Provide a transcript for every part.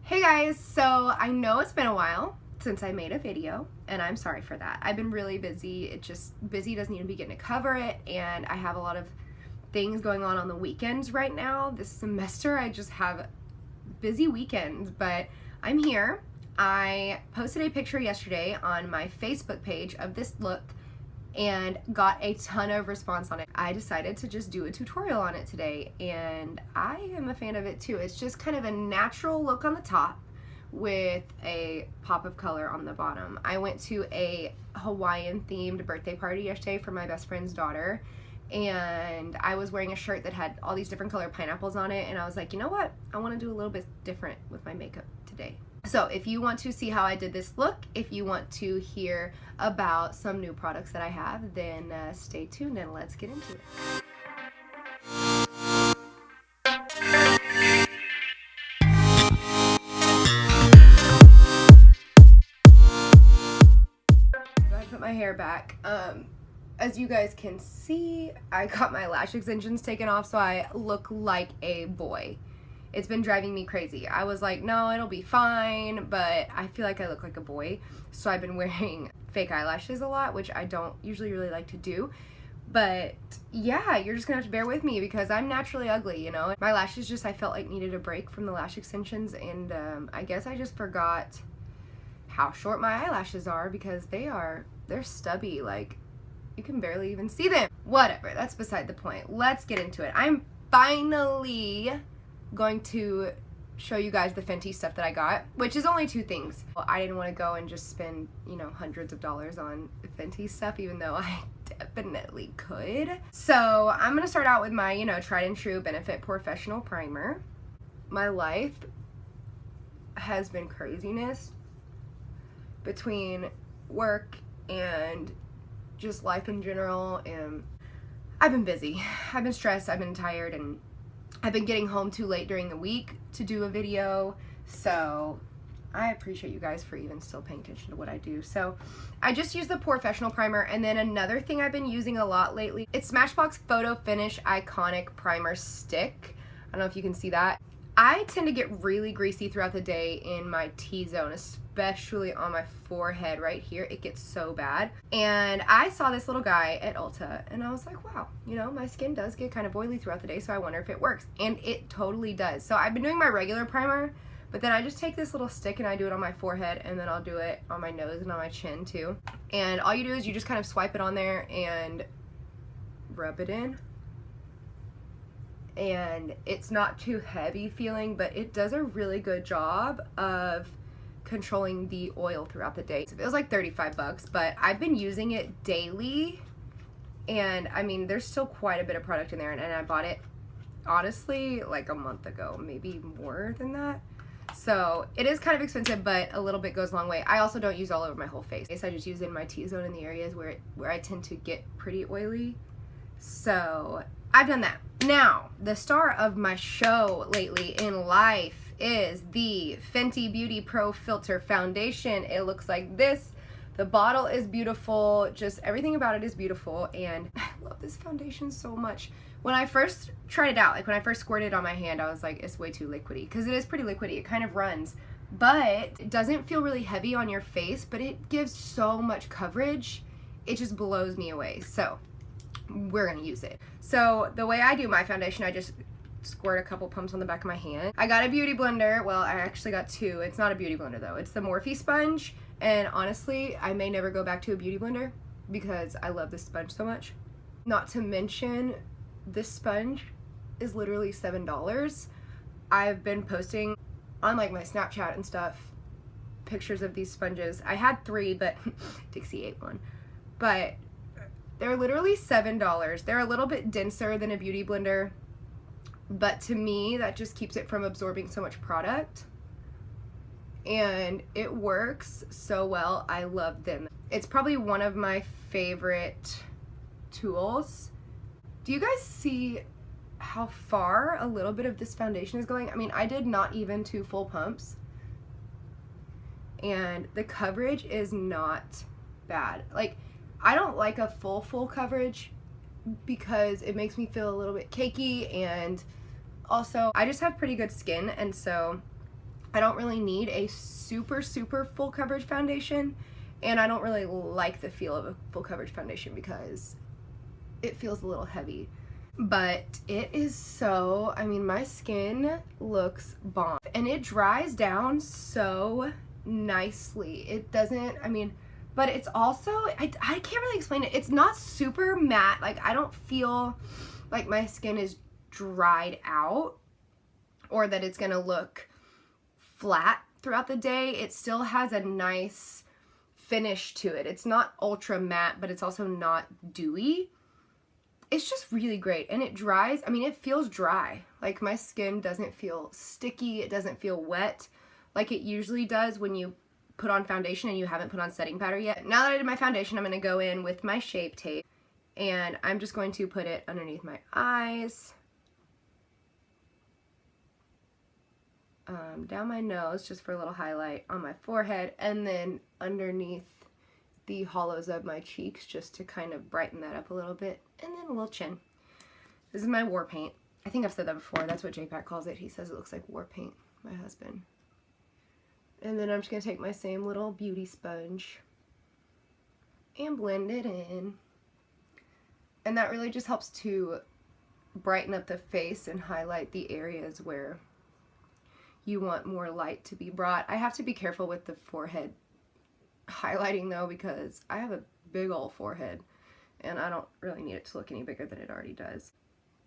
Hey guys, so I know it's been a while since I made a video, and I'm sorry for that. I've been really busy. Busy doesn't even begin to cover it, and I have a lot of things going on the weekends right now. This semester I just have busy weekends, but I'm here. I posted a picture yesterday on my Facebook page of this look and got a ton of response on it. I decided to just do a tutorial on it today, and I am a fan of it too. It's just kind of a natural look on the top with a pop of color on the bottom. I went to a Hawaiian themed birthday party yesterday for my best friend's daughter, and I was wearing a shirt that had all these different color pineapples on it, and I was like, you know what? I want to do a little bit different with my makeup today. So if you want to see how I did this look, if you want to hear about some new products that I have, then stay tuned and let's get into it. Go ahead and put my hair back. As you guys can see, I got my lash extensions taken off so I look like a boy. It's been driving me crazy. I was like, no, it'll be fine, but I feel like I look like a boy. So I've been wearing fake eyelashes a lot, which I don't usually really like to do. But yeah, you're just gonna have to bear with me because I'm naturally ugly, you know? My lashes just, I felt like needed a break from the lash extensions, and I guess I just forgot how short my eyelashes are because they're stubby. Like, you can barely even see them. Whatever, that's beside the point. Let's get into it. I'm finally going to show you guys the Fenty stuff that I got, which is only two things. Well, I didn't want to go and just spend, you know, hundreds of dollars on Fenty stuff, even though I definitely could. So I'm gonna start out with my, you know, tried and true Benefit Professional Primer. My life has been craziness between work and just life in general, and I've been busy. I've been stressed, I've been tired, and I've been getting home too late during the week to do a video, so I appreciate you guys for even still paying attention to what I do. So I just used the Professional Primer, and then another thing I've been using a lot lately, it's Smashbox Photo Finish Iconic Primer Stick. I don't know if you can see that. I tend to get really greasy throughout the day in my T-zone, especially on my forehead right here. It gets so bad. And I saw this little guy at Ulta, and I was like, wow, you know, my skin does get kind of oily throughout the day, so I wonder if it works. And it totally does. So I've been doing my regular primer, but then I just take this little stick and I do it on my forehead, and then I'll do it on my nose and on my chin too. And all you do is you just kind of swipe it on there and rub it in. And it's not too heavy feeling, but it does a really good job of controlling the oil throughout the day. It was like 35 bucks, but I've been using it daily, and I mean, there's still quite a bit of product in there, and I bought it honestly like a month ago, maybe more than that. So it is kind of expensive, but a little bit goes a long way. I also don't use all over my whole face. I just use it in my T-zone in the areas where I tend to get pretty oily. So I've done that. Now, the star of my show lately in life is the Fenty Beauty Pro Filt'r Foundation. It looks like this. The bottle is beautiful. Just everything about it is beautiful, and I love this foundation so much. When I first tried it out, like when I first squirted it on my hand, I was like, it's way too liquidy, because it is pretty liquidy. It kind of runs, but it doesn't feel really heavy on your face, but it gives so much coverage. It just blows me away. So we're gonna use it. So the way I do my foundation, I just squirt a couple pumps on the back of my hand. I got a beauty blender. Well, I actually got two. It's not a beauty blender though. It's the Morphe sponge, and honestly, I may never go back to a beauty blender because I love this sponge so much. Not to mention, this sponge is literally $7. I've been posting on like my Snapchat and stuff pictures of these sponges. I had three, but Dixie ate one. But they're literally $7. They're a little bit denser than a beauty blender, but to me, that just keeps it from absorbing so much product. And it works so well. I love them. It's probably one of my favorite tools. Do you guys see how far a little bit of this foundation is going? I mean, I did not even 2 full pumps, and the coverage is not bad. Like, I don't like a full coverage because it makes me feel a little bit cakey, and also I just have pretty good skin, and so I don't really need a super full coverage foundation, and I don't really like the feel of a full coverage foundation because it feels a little heavy. But it is so, I mean, my skin looks bomb, and it dries down so nicely. It doesn't, I mean, but it's also, I can't really explain it. It's not super matte. Like, I don't feel like my skin is dried out or that it's gonna look flat throughout the day. It still has a nice finish to it. It's not ultra matte, but it's also not dewy. It's just really great, and it dries, I mean, it feels dry. Like, my skin doesn't feel sticky, it doesn't feel wet like it usually does when you put on foundation and you haven't put on setting powder yet. Now that I did my foundation, I'm going to go in with my Shape Tape, and I'm just going to put it underneath my eyes, down my nose just for a little highlight, on my forehead, and then underneath the hollows of my cheeks just to kind of brighten that up a little bit, and then a little chin. This is my war paint. I think I've said that before. That's what J-Pack calls it. He says it looks like war paint, my husband. And then I'm just going to take my same little beauty sponge and blend it in. And that really just helps to brighten up the face and highlight the areas where you want more light to be brought. I have to be careful with the forehead highlighting though, because I have a big old forehead and I don't really need it to look any bigger than it already does.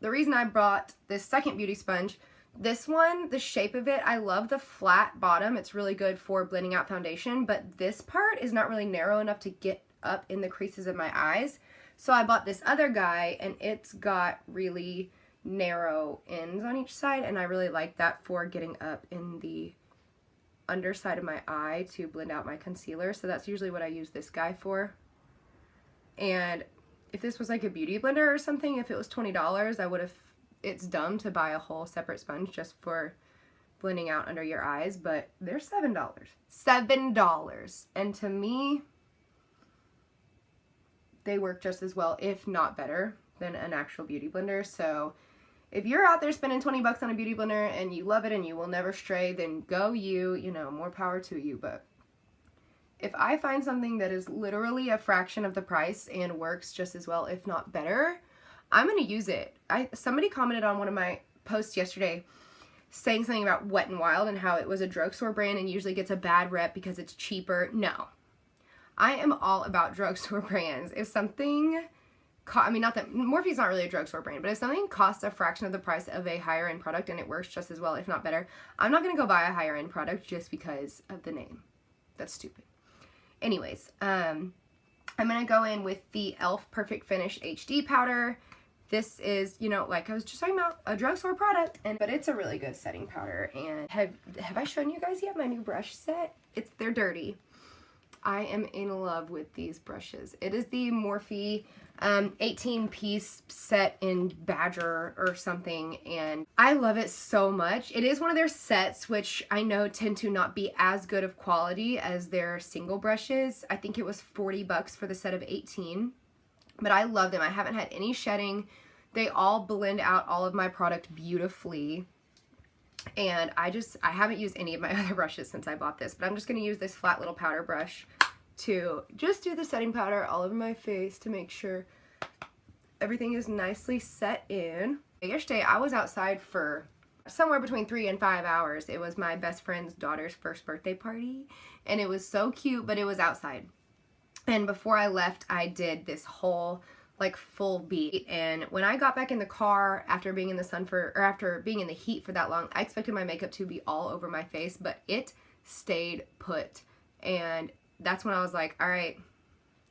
The reason I brought this second beauty sponge, this one, the shape of it, I love the flat bottom. It's really good for blending out foundation, but this part is not really narrow enough to get up in the creases of my eyes. So I bought this other guy, and it's got really narrow ends on each side, and I really like that for getting up in the underside of my eye to blend out my concealer. So that's usually what I use this guy for. And if this was like a beauty blender or something, if it was $20, I would have, it's dumb to buy a whole separate sponge just for blending out under your eyes, but they're $7. $7. And to me, they work just as well, if not better, than an actual beauty blender. So if you're out there spending 20 bucks on a beauty blender and you love it and you will never stray, then go you, you know, more power to you. But if I find something that is literally a fraction of the price and works just as well, if not better, I'm going to use it. Somebody commented on one of my posts yesterday saying something about Wet n Wild and how it was a drugstore brand and usually gets a bad rep because it's cheaper. No. I am all about drugstore brands. If something, I mean, not that, Morphe's not really a drugstore brand, but if something costs a fraction of the price of a higher end product and it works just as well, if not better, I'm not going to go buy a higher end product just because of the name. That's stupid. Anyways, I'm going to go in with the e.l.f. Perfect Finish HD powder. This is, you know, like I was just talking about, a drugstore product, but it's a really good setting powder. And have I shown you guys yet my new brush set? They're dirty. I am in love with these brushes. It is the Morphe 18-piece set in Badger or something, and I love it so much. It is one of their sets, which I know tend to not be as good of quality as their single brushes. I think it was 40 bucks for the set of 18, but I love them. I haven't had any shedding. They all blend out all of my product beautifully. And I haven't used any of my other brushes since I bought this, but I'm just going to use this flat little powder brush to just do the setting powder all over my face to make sure everything is nicely set in. Yesterday I was outside for somewhere between 3 and 5 hours. It was my best friend's daughter's first birthday party, and it was so cute, but it was outside. And before I left, I did this whole like full beat, and when I got back in the car after being in the sun after being in the heat for that long, I expected my makeup to be all over my face, but it stayed put. And that's when I was like, all right,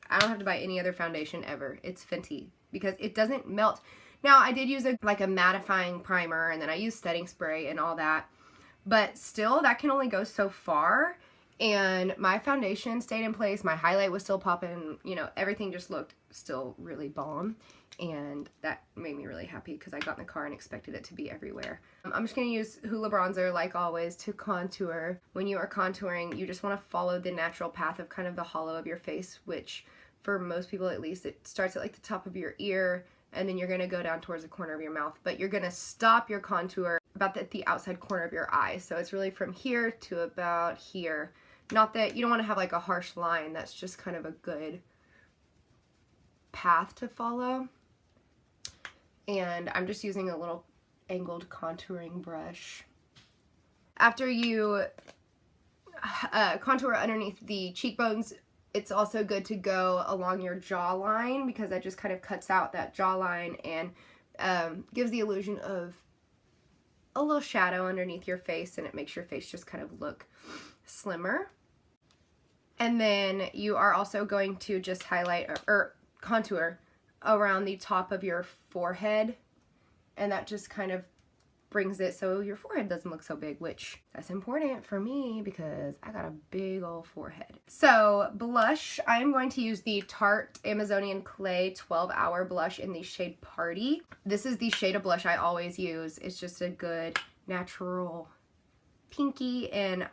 I don't have to buy any other foundation ever. It's Fenty, because it doesn't melt. Now, I did use a mattifying primer, and then I used setting spray and all that, but still, that can only go so far. And my foundation stayed in place, my highlight was still popping, you know, everything just looked still really bomb, and that made me really happy because I got in the car and expected it to be everywhere. I'm just going to use Hoola Bronzer, like always, to contour. When you are contouring, you just want to follow the natural path of kind of the hollow of your face, which for most people at least, it starts at like the top of your ear, and then you're going to go down towards the corner of your mouth, but you're going to stop your contour about the outside corner of your eye. So it's really from here to about here. Not that you don't want to have like a harsh line, that's just kind of a good path to follow. And I'm just using a little angled contouring brush. After you contour underneath the cheekbones, it's also good to go along your jawline, because that just kind of cuts out that jawline and gives the illusion of a little shadow underneath your face, and it makes your face just kind of look slimmer. And then you are also going to just highlight or contour around the top of your forehead, and that just kind of brings it so your forehead doesn't look so big, which that's important for me because I got a big old forehead. So blush, I'm going to use the Tarte Amazonian Clay 12-Hour Blush in the shade Party. This is the shade of blush I always use. It's just a good natural pinky, and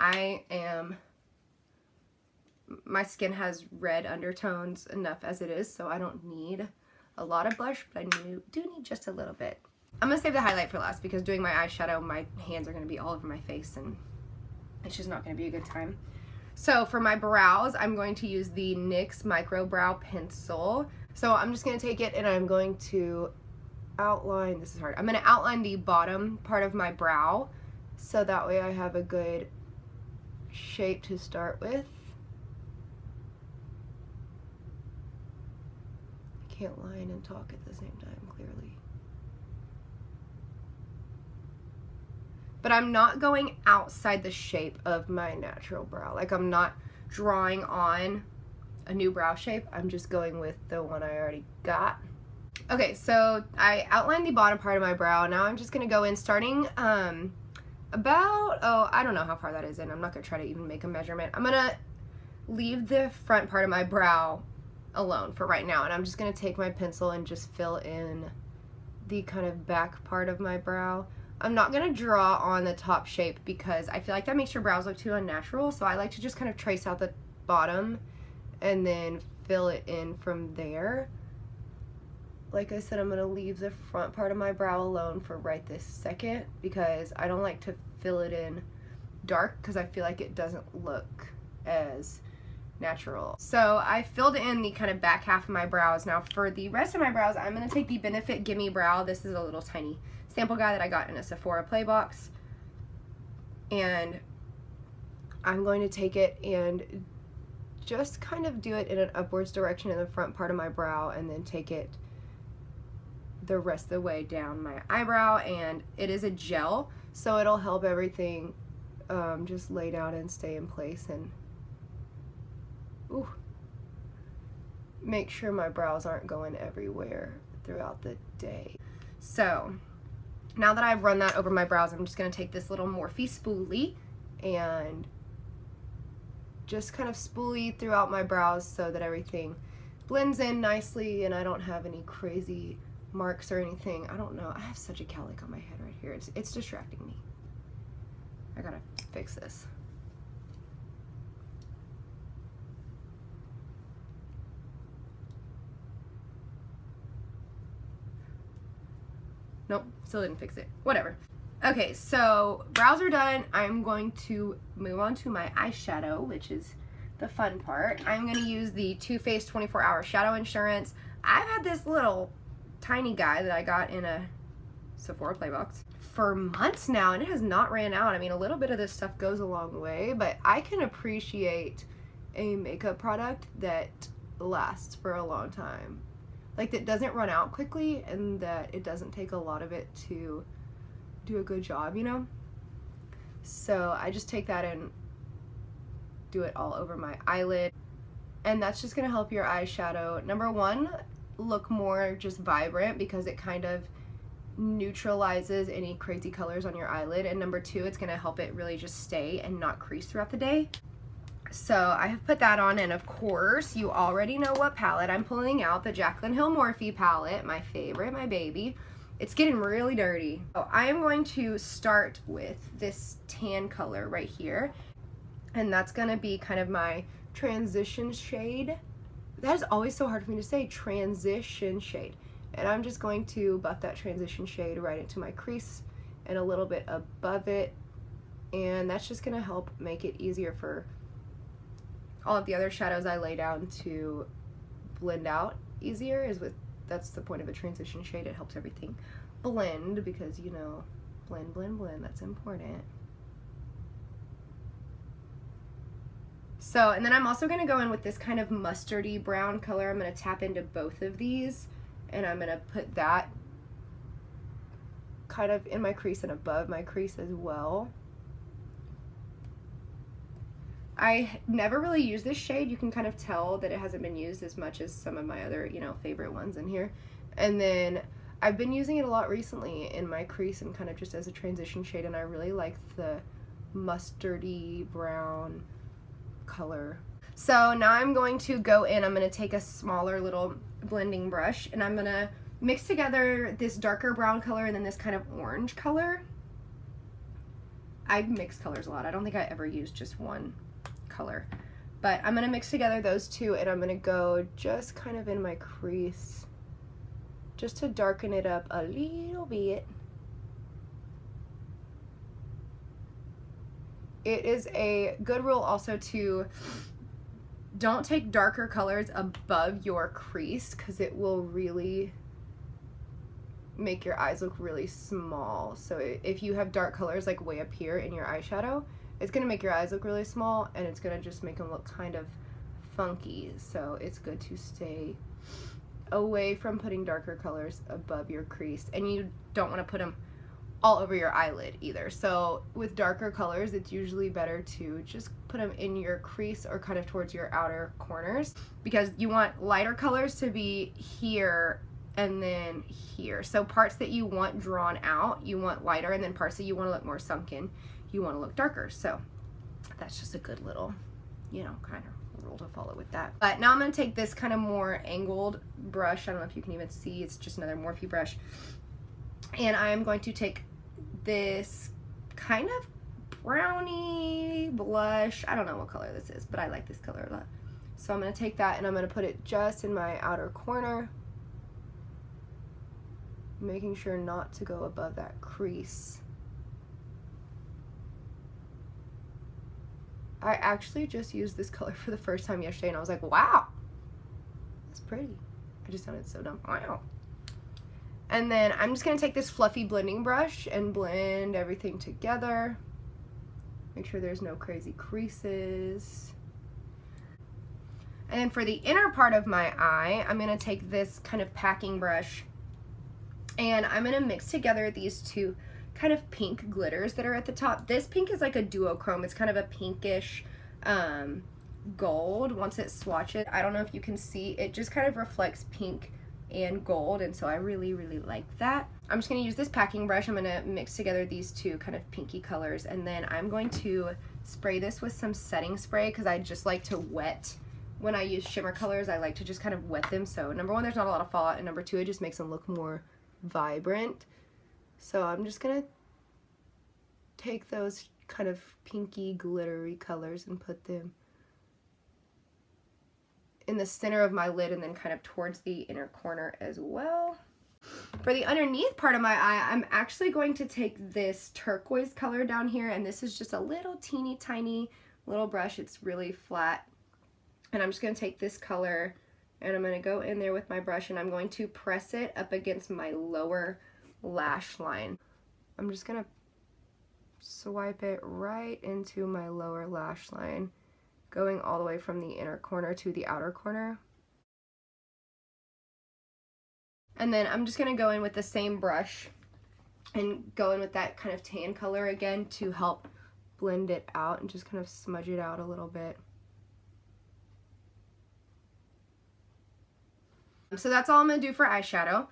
my skin has red undertones enough as it is, so I don't need a lot of blush, but I do need just a little bit. I'm going to save the highlight for last because doing my eyeshadow, my hands are going to be all over my face and it's just not going to be a good time. So for my brows, I'm going to use the NYX Micro Brow Pencil. So I'm just going to take it and I'm going to outline, this is hard, I'm going to outline the bottom part of my brow so that way I have a good shape to start with. I can't line and talk at the same time, clearly. But I'm not going outside the shape of my natural brow. Like, I'm not drawing on a new brow shape. I'm just going with the one I already got. Okay, so I outlined the bottom part of my brow. Now I'm just going to go in starting about, I don't know how far that is in. I'm not going to try to even make a measurement. I'm going to leave the front part of my brow alone for right now. And I'm just going to take my pencil and just fill in the kind of back part of my brow. I'm not going to draw on the top shape because I feel like that makes your brows look too unnatural. So I like to just kind of trace out the bottom and then fill it in from there. Like I said, I'm going to leave the front part of my brow alone for right this second because I don't like to fill it in dark because I feel like it doesn't look as natural. So I filled in the kind of back half of my brows. Now for the rest of my brows, I'm going to take the Benefit Gimme Brow. This is a little tiny sample guy that I got in a Sephora play box, and I'm going to take it and just kind of do it in an upwards direction in the front part of my brow and then take it the rest of the way down my eyebrow. And it is a gel, so it'll help everything just lay down and stay in place and make sure my brows aren't going everywhere throughout the day. So now that I've run that over my brows, I'm just going to take this little Morphe spoolie and just kind of spoolie throughout my brows so that everything blends in nicely and I don't have any crazy marks or anything. I don't know. I have such a cowlick on my head right here. It's distracting me. I gotta fix this. Nope, still didn't fix it. Whatever. Okay, so brows are done. I'm going to move on to my eyeshadow, which is the fun part. I'm going to use the Too Faced 24-Hour Shadow Insurance. I've had this little tiny guy that I got in a Sephora play box for months now, and it has not ran out. I mean, a little bit of this stuff goes a long way, but I can appreciate a makeup product that lasts for a long time. Like, that doesn't run out quickly and that it doesn't take a lot of it to do a good job, you know? So I just take that and do it all over my eyelid. And that's just gonna help your eyeshadow, number one, look more just vibrant because it kind of neutralizes any crazy colors on your eyelid. And number two, it's gonna help it really just stay and not crease throughout the day. So I have put that on, and of course you already know what palette I'm pulling out, the Jaclyn Hill Morphe palette, my favorite, my baby. It's getting really dirty. So I am going to start with this tan color right here, and that's gonna be kind of my transition shade. That is always so hard for me to say, transition shade. And I'm just going to buff that transition shade right into my crease and a little bit above it, and that's just gonna help make it easier for all of the other shadows I lay down to blend out easier. That's the point of a transition shade. It helps everything blend, because you know, blend, blend, blend, that's important. So, and then I'm also going to go in with this kind of mustardy brown color. I'm going to tap into both of these, and I'm going to put that kind of in my crease and above my crease as well. I never really use this shade. You can kind of tell that it hasn't been used as much as some of my other, you know, favorite ones in here. And then I've been using it a lot recently in my crease and kind of just as a transition shade, and I really like the mustardy brown color. So now I'm going to go in, I'm going to take a smaller little blending brush, and I'm going to mix together this darker brown color and then this kind of orange color. I mix colors a lot. I don't think I ever use just one color, but I'm going to mix together those two, and I'm going to go just kind of in my crease just to darken it up a little bit. It is a good rule also to don't take darker colors above your crease, because it will really make your eyes look really small. So if you have dark colors like way up here in your eyeshadow, it's going to make your eyes look really small, and it's going to just make them look kind of funky. So it's good to stay away from putting darker colors above your crease, and you don't want to put them all over your eyelid either. So with darker colors, it's usually better to just put them in your crease or kind of towards your outer corners, because you want lighter colors to be here and then here. So parts that you want drawn out, you want lighter, and then parts that you want to look more sunken, you want to look darker. So that's just a good little, you know, kind of rule to follow with that. But now I'm going to take this kind of more angled brush. I don't know if you can even see, it's just another Morphe brush. And I'm going to take this kind of brownie blush. I don't know what color this is, but I like this color a lot. So I'm going to take that and I'm going to put it just in my outer corner, making sure not to go above that crease. I actually just used this color for the first time yesterday, and I was like, wow, that's pretty. I just sounded so dumb. Wow. And then I'm just going to take this fluffy blending brush and blend everything together. Make sure there's no crazy creases. And then for the inner part of my eye, I'm going to take this kind of packing brush, and I'm going to mix together these two kind of pink glitters that are at the top. This pink is like a duochrome. It's kind of a pinkish gold once it swatches. I don't know if you can see, it just kind of reflects pink and gold, and so I really, really like that. I'm just going to use this packing brush. I'm going to mix together these two kind of pinky colors, and then I'm going to spray this with some setting spray, because I just like to wet. When I use shimmer colors, I like to just kind of wet them. So number one, there's not a lot of fallout, and number two, it just makes them look more vibrant. So I'm just going to take those kind of pinky glittery colors and put them in the center of my lid, and then kind of towards the inner corner as well. For the underneath part of my eye, I'm actually going to take this turquoise color down here, and this is just a little teeny tiny little brush. It's really flat, and I'm just going to take this color and I'm going to go in there with my brush, and I'm going to press it up against my lower lash line. I'm just going to swipe it right into my lower lash line, going all the way from the inner corner to the outer corner. And then I'm just going to go in with the same brush and go in with that kind of tan color again to help blend it out and just kind of smudge it out a little bit. So that's all I'm going to do for eyeshadow.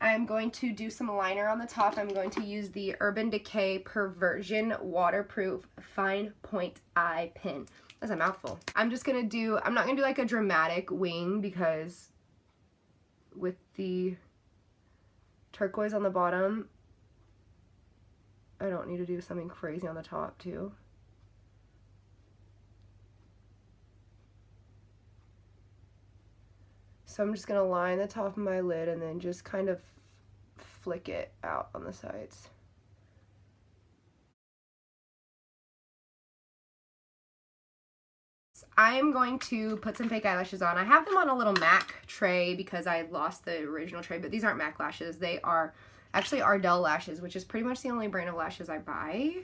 I'm going to do some liner on the top. I'm going to use the Urban Decay Perversion Waterproof Fine Point Eye Pen. That's a mouthful. I'm not going to do like a dramatic wing, because with the turquoise on the bottom, I don't need to do something crazy on the top too. So I'm just going to line the top of my lid and then just kind of flick it out on the sides. I am going to put some fake eyelashes on. I have them on a little MAC tray because I lost the original tray, but these aren't MAC lashes. They are actually Ardell lashes, which is pretty much the only brand of lashes I buy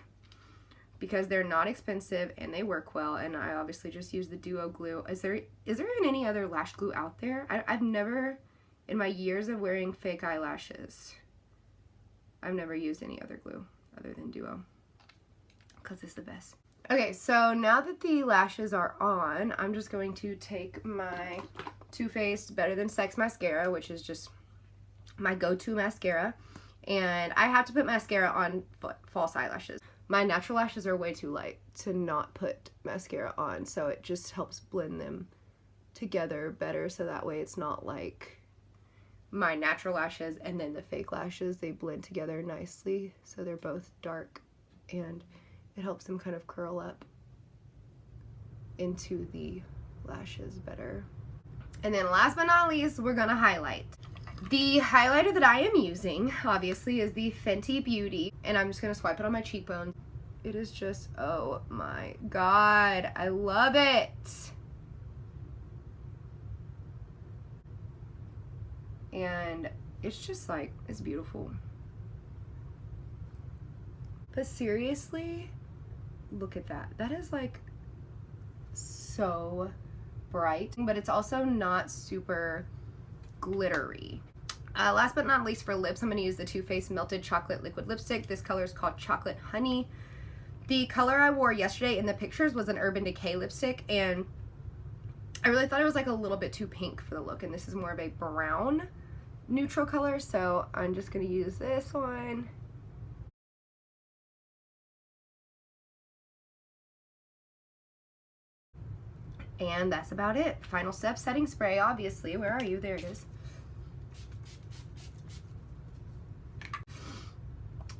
because they're not expensive and they work well, and I obviously just use the Duo glue. Is there even any other lash glue out there? I've never, in my years of wearing fake eyelashes, I've never used any other glue other than Duo because it's the best. Okay, so now that the lashes are on, I'm just going to take my Too Faced Better Than Sex mascara, which is just my go-to mascara, and I have to put mascara on false eyelashes. My natural lashes are way too light to not put mascara on, so it just helps blend them together better, so that way it's not like my natural lashes and then the fake lashes. They blend together nicely, so they're both dark, and it helps them kind of curl up into the lashes better. And then last but not least, we're gonna highlight. The highlighter that I am using, obviously, is the Fenty Beauty, and I'm just gonna swipe it on my cheekbone. It is just, oh my god, I love it. And it's just like, it's beautiful. But seriously, look at that. That is like so bright, but it's also not super glittery. Last but not least, for lips, I'm going to use the Too Faced Melted Chocolate Liquid Lipstick. This color is called Chocolate Honey. The color I wore yesterday in the pictures was an Urban Decay lipstick, and I really thought it was like a little bit too pink for the look, and this is more of a brown neutral color, so I'm just going to use this one. And that's about it. Final step, setting spray, obviously. Where are you? There it is.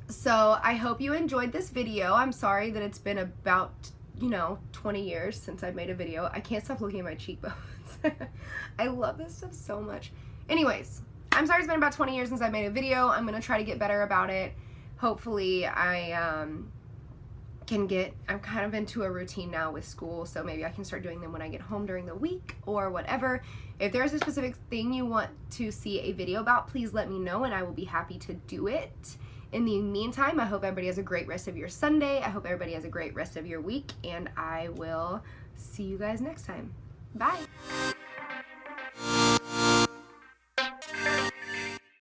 So I hope you enjoyed this video. I'm sorry that it's been about, 20 years since I've made a video. I can't stop looking at my cheekbones. I love this stuff so much. Anyways, I'm sorry it's been about 20 years since I made a video. I'm going to try to get better about it. Hopefully I'm kind of into a routine now with school, so maybe I can start doing them when I get home during the week or whatever. If there's a specific thing you want to see a video about, please let me know and I will be happy to do it. In the meantime, I hope everybody has a great rest of your Sunday. I hope everybody has a great rest of your week, and I will see you guys next time. Bye!